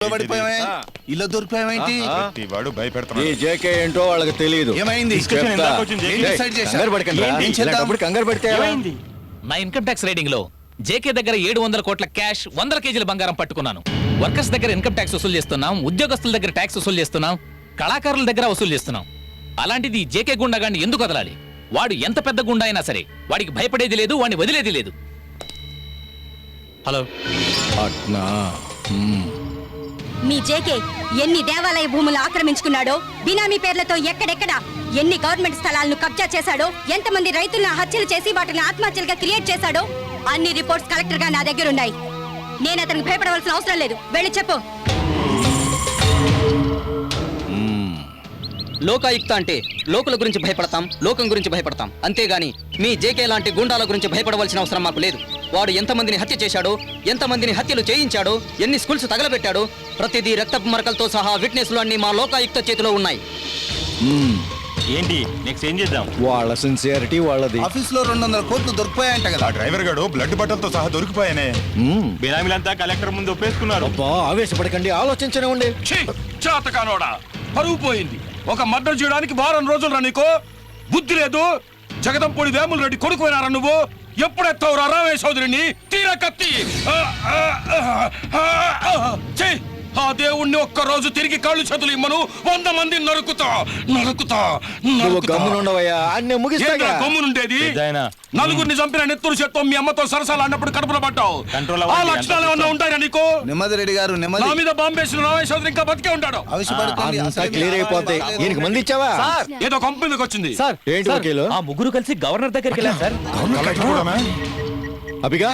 ఇలా దొరికిపోయావేంటి? వాడు భయపెడతాడు. ఈ జేకే ఏంటో వాళ్ళకి తెలియదు. ఏమైంది? కంగారు పడితే నా ఇన్కమ్ ట్యాక్స్ రైడింగ్ లో జేకే దగ్గర 700 కోట్ల క్యాష్ 100 కేజీల బంగారం పట్టుకున్నాను. వర్కర్స్ దగ్గర ఇన్కమ్ ట్యాక్స్ వసూలు చేస్తున్నాం, ఉద్యోగస్తుల దగ్గర ట్యాక్స్ వసూలు చేస్తున్నాం, కళాకారుల దగ్గర వసూలు చేస్తున్నాం. అలాంటిది జేకే గుండాగాన్ని ఎందుకు వదలాలి? వాడు ఎంత పెద్ద గుండా అయినా సరే వాడికి భయపడేది లేదు, వాడిని వదిలేది లేదు. హలో అట్నా? మీ జేకే ఎన్ని దేవాలయ భూములు ఆక్రమించుకున్నాడో, బినామీ పేర్లతో ఎక్కడెక్కడ ఎన్ని గవర్నమెంట్ స్థలాలను కబ్జా చేశాడో, ఎంతమంది రైతులను హత్యలు చేసి వాటిని ఆత్మహత్యలుగా క్రియేట్ చేశాడో అన్ని రిపోర్ట్స్ కలెక్టర్ గా నా దగ్గర ఉన్నాయి. నేను అతనికి భయపడవలసిన అవసరం లేదు. వెళ్ళి చెప్పు. లోకాయుక్త అంటే లోకుల గురించి భయపడతాం, లోకం గురించి భయపడతాం, అంతేగాని మీ జేకే లాంటి గుండాల గురించి భయపడవలసిన అవసరం మాకు లేదు. వాడు ఎంతమందిని హత్య చేశాడో, ఎంతమందిని హత్యలు చేయించాడో, ఎన్ని స్కూల్స్ తగలబెట్టాడో ప్రతిదీ రక్తపు మరకలతో సహా విట్నెస్లు అన్ని మా లోకాయుక్త చేతిలో ఉన్నాయి. ఏంటి నెక్స్ట్ ఏం చేద్దాం? వాళ్ళ సిన్సియారిటీ వాళ్ళది. ఆఫీస్ లో 200 కోట్లు దొరికిపోయాయంట కదా. ఆ డ్రైవర్ గాడు బ్లడ్ బట్టలతో సహా దొరికిపోయానే. బినామీలంతా కలెక్టర్ ముందు ఒప్పేసుకున్నారు. ఆవేశపడకండి, ఆలోచించనే ఉండే. చేతకానోడా, పరువు పోయింది. ఒక మర్డర్ చేయడానికి వారం రోజులు రా నీకు బుద్ధి లేదు. జగదంపూడి వేముల రెడ్డి కొడుకుపోయినారా నువ్వు? ఎప్పుడెత్తావురా రామేశ్ చౌదరిని? తీర కత్తి ఆ దేవుణ్ణి ఒక్క రోజు తిరిగి కాళ్ళు చేతులు ఇమ్మను. 100 మందిని నరుకుతా. గమ్మునుండేది నలుగురిని చంపిన నెత్తురు చేత్తో మీ అమ్మతో సరసాలు అన్నప్పుడు కడుపులో పట్టావు. ఆ లక్షణాలు ఏమన్నా ఉంటాయా నీకు? నెమ్మది రెడ్డి గారు, నెమ్మది. నా మీద బాంబేసిన రామేశ్ చౌదరి ఇంకా బతికే ఉంటాడు. క్లియర్ అయిపోతాయి. ఈయనకి మంది ఇచ్చావా? ఏదో కంపెనీకి వచ్చింది. ఏంటి వకీలు? ఆ ముగ్గురు కలిసి గవర్నర్ దగ్గరికి వెళ్ళారు సార్. అభిగా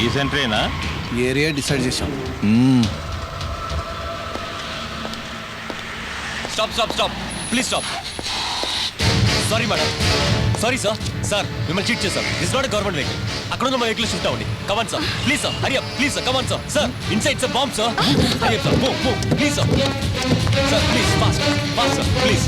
ఈ సెంటరేనా? ఏరియా డిసైడ్ చేశాం. Stop please stop. Sorry madam, sorry sir. Sir మిమ్మల్ని చీట్ చేశాం. This not government vehicle. అక్కడ ఉన్న మా వెహికల్ షిఫ్ట్ అవ్వండి. Come on sir, please sir, Hari up please sir, come on sir. Sir inside sir bomb sir. Hari up sir, move please sir. Sir please fast sir please.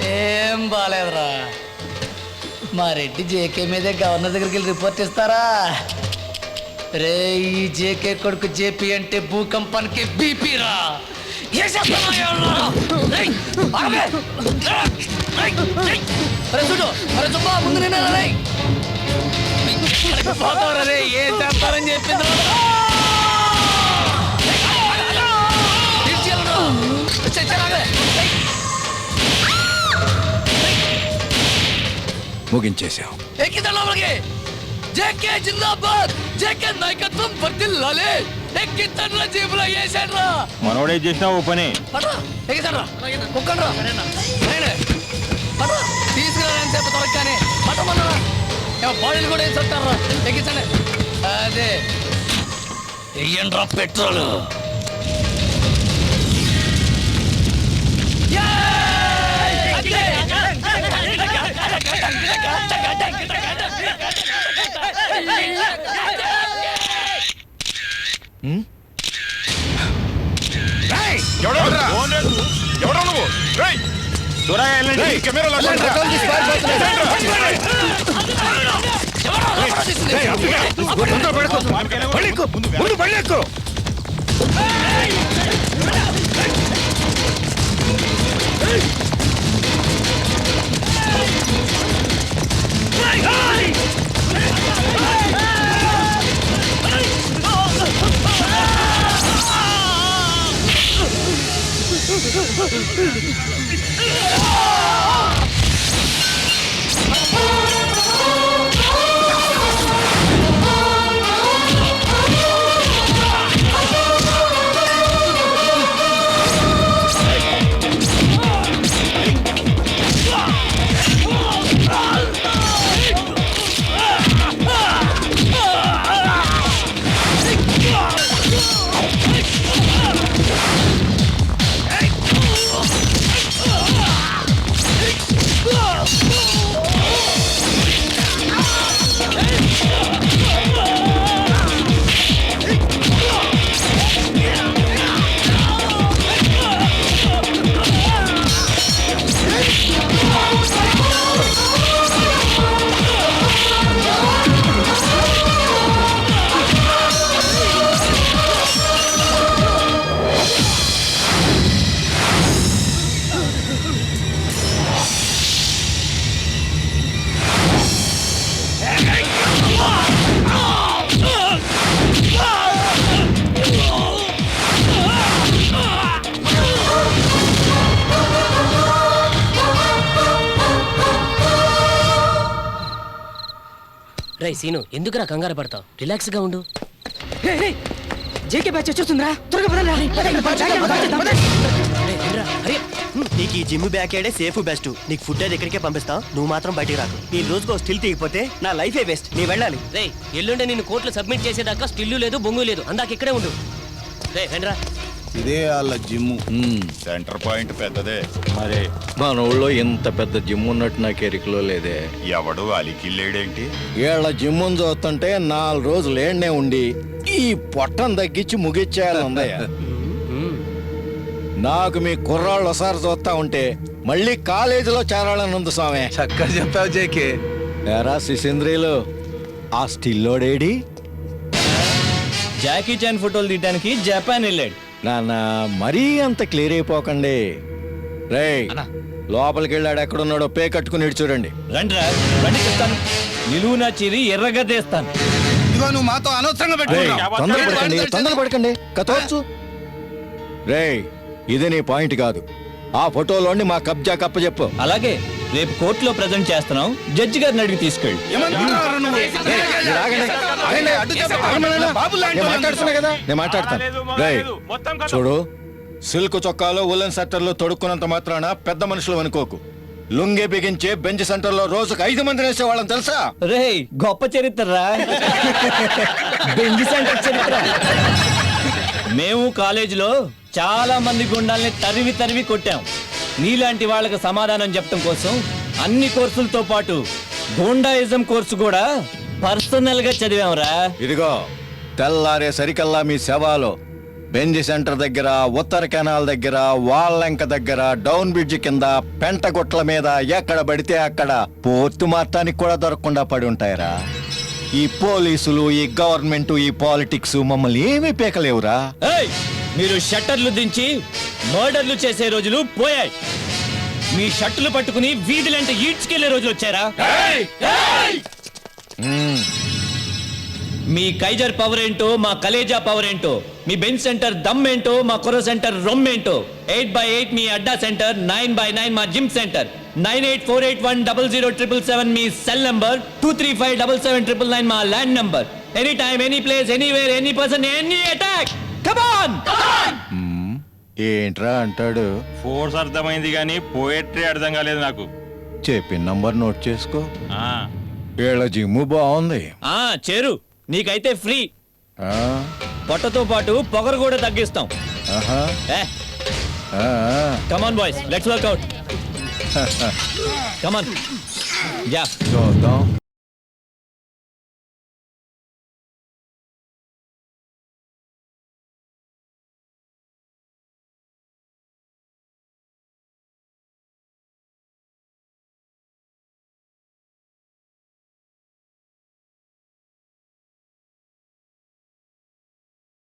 ఏం బాలేదురా. మా Reddy JK మీదే governor దగ్గరికి వెళ్ళి report ఇస్తారా? రే, ఈ జేకే కొడుకు జేపీ అంటే భూకంపానికి బీపీ రా. ముందు ఏ చేస్తారని చెప్పింది. ముగించేశాం. జేకే జిందాబాద్, జేకే నాయకత్వం వర్ధిల్లాలి. ఎక్కించండ్రా, జీబులో వేసాడ్రా. మనోడే చేసినా ఓ పని. ఎక్కించండ్రా, కుక్కండ్రా, తీసుకురాని చెప్పి తొలగానే పట్టమన్నా బాడీలు కూడా వేసొస్తారా. ఎక్కించండి. అదే వెయ్యండ్రా పెట్రోల్. ఎవడో నువ్వు? ముందు పడలేకు. రే సీను ఎందుకురా కంగారు పడతావు రిలాక్స్ గా ఉండు. జేకే బ్యాచ్ వచ్చేస్తుందిరా త్వరగా పదండి రా. అరే నీకు ఈ జిమ్ బ్యాక్ ఏడే సేఫ్ బెస్ట్. నీకు ఫుడ్ అది ఇక్కడికే పంపిస్తాం, నువ్వు మాత్రం బయటికి రాకు. ఈ రోజుకో స్టిల్ తీయకపోతే నా లైఫే వేస్ట్. నీ వెళ్ళాలి. రే ఎల్లుండే నిన్ను కోర్టులో సబ్మిట్ చేసేదాకా స్టిల్లు లేదు బొంగు లేదు, అందాక ఇక్కడే ఉండు. రే రండిరా. ఇదే వాళ్ళ జిమ్ము. సెంటర్ పాయింట్ పెద్దదే. మరి మన ఊళ్ళో ఇంత పెద్ద జిమ్ ఉన్నట్టు నాకు ఎరికలో లేదే. ఎవడు అలికిల్లేడేంటి? వీళ్ళ జిమ్ చూస్తుంటే 4 రోజులు ఏడ్నే ఉండి ఈ పొట్టం తగ్గించి ముగిచ్చేయాలందయ్య. నాకు మీ కుర్రాళ్ళు ఒకసారి చూస్తా ఉంటే మళ్ళీ కాలేజీలో చేరాలని ఉంది స్వామి. చక్కగా చెప్పావు జేకే. ఎరా శిశేంద్రియులు, ఆ స్టిల్లోడేడి? జాకీ చాన్ ఫోటోలు తీయడానికి జపాన్ వెళ్ళాడు. నాన్న మరీ అంత క్లియర్ అయిపోకండి. రేయ్ అన్నా. లోపలికి వెళ్ళాడు, ఎక్కడున్నాడో పే కట్టుకుని ఇటు చూడండి. రండిరా రండి చెప్తాను. నిలువునా చీరి ఎర్రగా తీస్తాను. ఇదిగో నువ్వు మాతో అనవసరంగా రేయ్, పెట్టుకున్నావు. తొందరపడకండి కథవచ్చు. రేయ్ ఇది నీ పాయింట్ కాదు, ఆ ఫోటోలోని మా కబ్జా కప్ప చెప్పు. అలాగే రేపు కోర్టులో ప్రజెంట్ చేస్తున్నాం, జడ్జి గారిని అడిగి తీసుకెళ్ళి. ఏమనుకుంటున్నావు నువ్వు? మీరు ఆగండి. ఆగండి, అడ్డు చెప్పు. ఆగమనండి. నేను మాట్లాడుతున్నా కదా, నేను మాట్లాడతాను. రేయ్ చూడు, సిల్క్ చొక్కాలో ఉలెన్ సెక్టర్లో తొడుక్కున్నంత మాత్రాన పెద్ద మనుషులు అనుకోకు. లుంగే బిగించే బెంచ్ సెంటర్ లో రోజుకు 5 మంది వేసే వాళ్ళని తెలుసా? రే గొప్ప చరిత్ర బెంజ్ సెంటర్ చరిత్ర. మేము కాలేజీలో చాలా మంది గుండాల్ని తరివి తరివి కొట్టాం. నీలాంటి వాళ్ళకి సమాధానం చెప్పడం కోసం అన్ని కోర్సులతో పాటు గూండాయిజం కోర్సు కూడా పర్సనల్ గా చదివాంరా. ఇదిగో తెల్లారే సరికల్లా మీ శవాలో బెంజ్ సెంటర్ దగ్గర, ఉత్తర కెనాల్ దగ్గర, వాల్లెంక దగ్గర, డౌన్ బ్రిడ్జ్ కింద, పెంటగుట్ల మీద ఎక్కడ పడితే అక్కడ పోర్టు మార్టానికి కూడా దొరకకుండా పడి ఉంటాయరా. ఈ పోలీసులు, ఈ గవర్నమెంట్, ఈ పాలిటిక్స్ మమ్మల్ని ఏమీ పీకలేవురా. ఏయ్, మీరు షట్టర్లు దించి మర్డర్లు చేసే రోజులు పోయాయి. మీ షర్టులు పట్టుకుని వీధులంటే ఈడ్చుకెళ్లే రోజులు వచ్చారా? మీ కైజర్ పవర్ ఏంటో, మా కలేజా పవర్ ఏంటో, మీ బెంచ్ సెంటర్ దమ్ ఏంటో, మా కొర సెంటర్ రొమ్ ఏంటో. 8x8 మీ అడ్డా సెంటర్, 9x9 మా జిమ్ సెంటర్, 9848100777 మీ సెల్ నంబర్, 2357799 మా land number. Any time, any place, anywhere, any person, any attack. Come on. ఏంట్రా అంటాడు? ఫోర్స్ అర్థమైంది కానీ పోయట్రీ అర్థం కాలేదు నాకు. చెప్పిన నంబర్ నోట్ చేసుకో. ఆ వీళ్ళ జిమ్ బాగుంది. చేరు, నీకైతే ఫ్రీ. ఆ, పొట్టతో పాటు పొగరు కూడా తగ్గిస్తాం. ఆహా, ఆ, come on boys, let's work out. Come on. Yeah చూద్దాం.